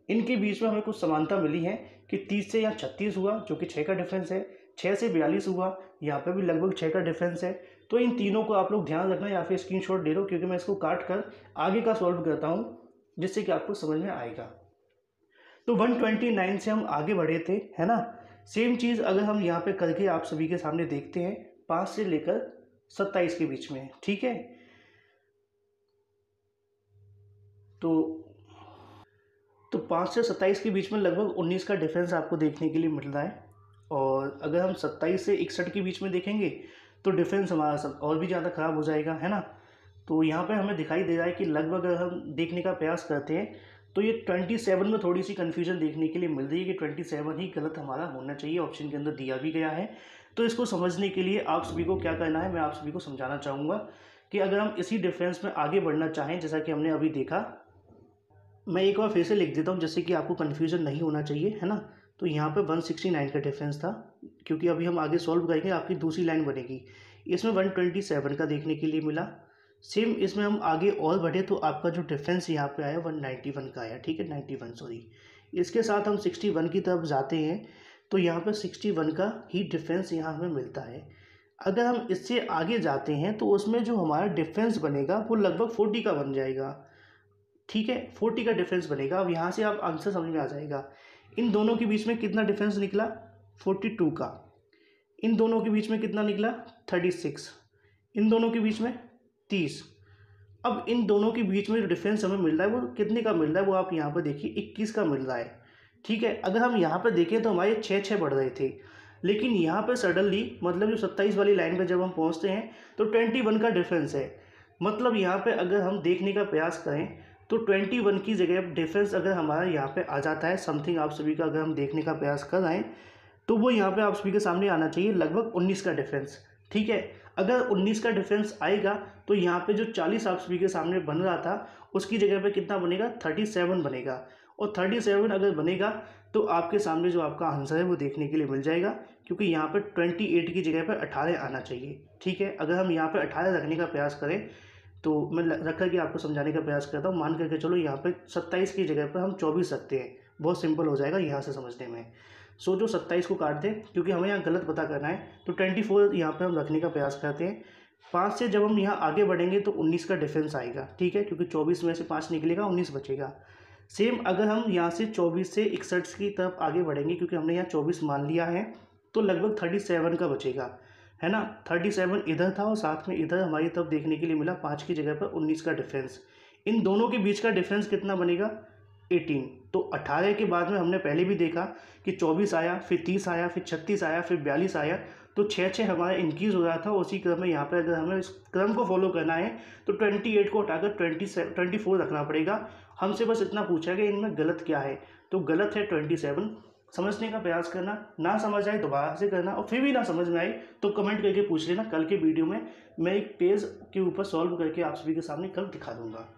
इनके बीच में हमें कुछ समानता मिली है कि 30 से यहाँ 36 हुआ, जो कि 6 का डिफरेंस है, 6 से 42 हुआ, यहाँ पे भी लगभग 6 का डिफरेंस है। तो इन तीनों को आप लोग ध्यान रखना, या फिर स्क्रीनशॉट ले लो, क्योंकि मैं इसको काट कर आगे का सॉल्व करता हूँ, जिससे कि आपको समझ में आएगा। तो 129 से हम आगे बढ़े थे, है ना। सेम चीज़ अगर हम यहाँ पे करके आप सभी के सामने देखते हैं, 5 से लेकर 27 के बीच में। ठीक है, तो 5 से 27 के बीच में लगभग 19 का डिफरेंस आपको देखने के लिए मिल रहा है। और अगर हम 27 से 61 के बीच में देखेंगे तो डिफरेंस हमारा सब और भी ज़्यादा ख़राब हो जाएगा, है ना। तो यहाँ पे हमें दिखाई दे रहा है कि लगभग अगर हम देखने का प्रयास करते हैं तो ये 27 में थोड़ी सी कन्फ्यूजन देखने के लिए मिल रही है कि 27 ही गलत हमारा होना चाहिए, ऑप्शन के अंदर दिया भी गया है। तो इसको समझने के लिए आप सभी को क्या करना है, मैं आप सभी को समझाना चाहूँगा कि अगर हम इसी डिफरेंस में आगे बढ़ना चाहें, जैसा कि हमने अभी देखा, मैं एक बार फिर से लिख देता हूँ जिससे कि आपको कन्फ्यूजन नहीं होना चाहिए, है ना। तो यहाँ पे 169 का डिफरेंस था, क्योंकि अभी हम आगे सॉल्व करेंगे, आपकी दूसरी लाइन बनेगी, इसमें 127 का देखने के लिए मिला। सेम इसमें हम आगे और बढ़े तो आपका जो डिफरेंस यहाँ पे आया 191 का आया, ठीक है, 91 सॉरी। इसके साथ हम 61 की तरफ जाते हैं तो यहाँ पे 61 का ही डिफरेंस यहाँ हमें मिलता है। अगर हम इससे आगे जाते हैं तो उसमें जो हमारा डिफरेंस बनेगा वो लगभग 40 का बन जाएगा, ठीक है, 40 का डिफरेंस बनेगा। अब यहाँ से आप आंसर समझ में आ जाएगा। इन दोनों के बीच में कितना डिफरेंस निकला, 42 का। इन दोनों के बीच में कितना निकला, 36। इन दोनों के बीच में 30। अब इन दोनों के बीच में जो डिफरेंस हमें मिल रहा है वो कितने का मिल रहा है, वो आप यहाँ पर देखिए 21 का मिल रहा है, ठीक है। अगर हम यहाँ पर देखें तो हमारे 6 बढ़ रहे थे, लेकिन यहाँ पर सडनली मतलब जो 27 वाली लाइन पे जब हम पहुँचते हैं तो 21 का डिफरेंस है। मतलब यहाँ पे अगर हम देखने का प्रयास करें तो 21 की जगह डिफरेंस अगर हमारा यहाँ पे आ जाता है समथिंग, आप सभी का अगर हम देखने का प्रयास कर रहे हैं तो वो यहाँ पे आप सभी के सामने आना चाहिए लगभग 19 का डिफरेंस, ठीक है। अगर 19 का डिफरेंस आएगा तो यहाँ पे जो 40 आप सभी के सामने बन रहा था उसकी जगह पे कितना बनेगा, 37 बनेगा। और 37 अगर बनेगा तो आपके सामने जो आपका आंसर है वो देखने के लिए मिल जाएगा, क्योंकि यहाँ पर 28 की जगह पर 18 आना चाहिए, ठीक है। अगर हम यहाँ पर 18 रखने का प्रयास करें तो मैं रख करके आपको समझाने का प्रयास करता हूँ। मान करके चलो यहाँ पे 27 की जगह पर हम 24 रखते हैं, बहुत सिंपल हो जाएगा यहाँ से समझने में। सो जो 27 को काट दें, क्योंकि हमें यहाँ गलत पता करना है, तो 24 यहाँ पे हम रखने का प्रयास करते हैं। 5 से जब हम यहाँ आगे बढ़ेंगे तो 19 का डिफरेंस आएगा, ठीक है, क्योंकि 24 में से 5 निकलेगा, 19 बचेगा। सेम अगर हम यहाँ से 24 से 61 की तरफ आगे बढ़ेंगे, क्योंकि हमने यहाँ 24 मान लिया है, तो लगभग 37 का बचेगा, है ना। 37 इधर था और साथ में इधर हमारी तरफ देखने के लिए मिला 5 की जगह पर 19 का डिफरेंस। इन दोनों के बीच का डिफरेंस कितना बनेगा, 18। तो 18 के बाद में हमने पहले भी देखा कि 24 आया, फिर 30 आया, फिर 36 आया, फिर 42 आया, तो 6 हमारा इंक्रीज हो रहा था। उसी क्रम में यहाँ पर अगर हमें इस क्रम को फॉलो करना है तो 28 को हटाकर 24 रखना पड़ेगा। हमसे बस इतना पूछा कि इनमें गलत क्या है, तो गलत है 27। समझने का प्रयास करना, ना समझ आए दोबारा से करना, और फिर भी ना समझ में आए तो कमेंट करके पूछ लेना। कल के वीडियो में मैं एक पेज के ऊपर सॉल्व करके आप सभी के सामने कल दिखा दूंगा,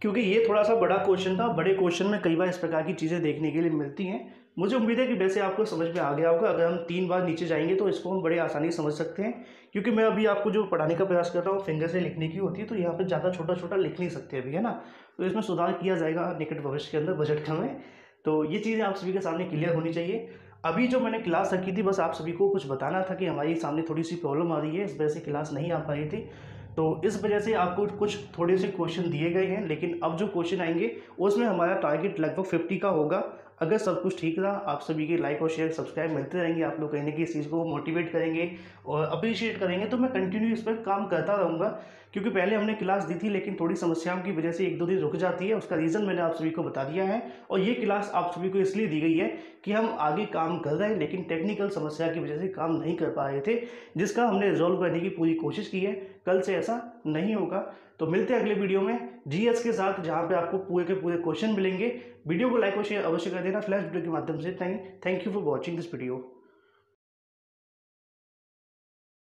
क्योंकि ये थोड़ा सा बड़ा क्वेश्चन था। बड़े क्वेश्चन में कई बार इस प्रकार की चीज़ें देखने के लिए मिलती हैं। मुझे उम्मीद है कि वैसे आपको समझ में आ गया होगा। अगर हम 3 बार नीचे जाएंगे तो इसको हम बड़े आसानी से समझ सकते हैं, क्योंकि मैं अभी आपको जो पढ़ाने का प्रयास कर रहा हूँ फिंगर से लिखने की होती है, तो यहाँ पे ज़्यादा छोटा छोटा लिख नहीं सकते अभी, है ना। तो इसमें सुधार किया जाएगा निकट भविष्य के अंदर बजट का में। तो ये चीज़ें आप सभी के सामने क्लियर होनी चाहिए। अभी जो मैंने क्लास रखी थी बस आप सभी को कुछ बताना था कि हमारे सामने थोड़ी सी प्रॉब्लम आ रही है, इस वजह से क्लास नहीं आ पाई थी। तो इस वजह से आपको कुछ थोड़े से क्वेश्चन दिए गए हैं, लेकिन अब जो क्वेश्चन आएंगे उसमें हमारा टारगेट लगभग 50 का होगा। अगर सब कुछ ठीक रहा, आप सभी के लाइक और शेयर सब्सक्राइब मिलते रहेंगे, आप लोग कहीं ना कहीं इस चीज़ को मोटिवेट करेंगे और अप्रिशिएट करेंगे, तो मैं कंटिन्यू इस पर काम करता रहूँगा। क्योंकि पहले हमने क्लास दी थी लेकिन थोड़ी समस्याओं की वजह से 1-2 दिन रुक जाती है, उसका रीज़न मैंने आप सभी को बता दिया है। और ये क्लास आप सभी को इसलिए दी गई है कि हम आगे काम कर रहे हैं लेकिन टेक्निकल समस्या की वजह से काम नहीं कर पा रहे थे, जिसका हमने रिजॉल्व करने की पूरी कोशिश की है। कल से ऐसा नहीं होगा। तो मिलते हैं अगले वीडियो में जीएस के साथ, जहाँ पे आपको पूरे के पूरे क्वेश्चन मिलेंगे। वीडियो को लाइक और शेयर अवश्य कर देना फ्लैश वीडियो के माध्यम से। Thank you for watching this video.